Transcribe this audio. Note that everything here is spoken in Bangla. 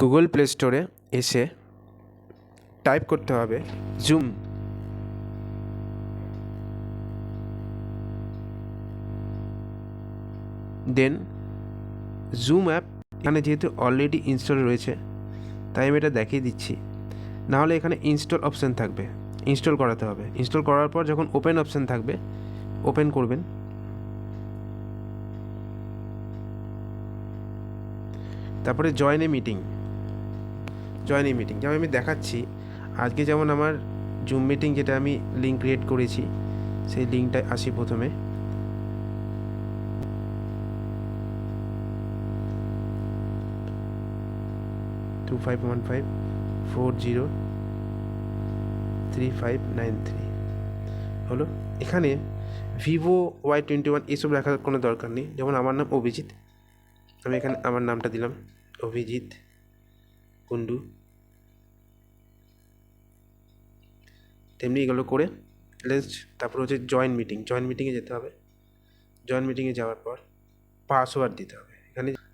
গুগল প্লে স্টোরে এসে টাইপ করতে হবে জুম। দেন জুম অ্যাপ এখানে যেহেতু অলরেডি ইনস্টল রয়েছে তাই আমি এটা দেখিয়ে দিচ্ছি। নাহলে এখানে ইনস্টল অপশান থাকবে, ইনস্টল করাতে হবে। ইনস্টল করার পর যখন ওপেন অপশান থাকবে ওপেন করবেন। তারপরে জয়েন এ মিটিং, যেমন আমি দেখাচ্ছি আজকে, যেমন আমার জুম মিটিং যেটা আমি লিঙ্ক ক্রিয়েট করেছি সেই লিঙ্কটায় আসি। প্রথমে টু 515403593 হলো। এখানে ভিভো Y21 এসব লেখার কোনো দরকার নেই। যেমন আমার নাম অভিজিৎ, আমি এখানে আমার নামটা দিলাম অভিজিৎ কুন্ডু। তেমনি এগুলো করে তারপর হচ্ছে জয়েন মিটিংয়ে যেতে হবে। জয়েন মিটিংয়ে যাওয়ার পর পাসওয়ার্ড দিতে হবে। এখানে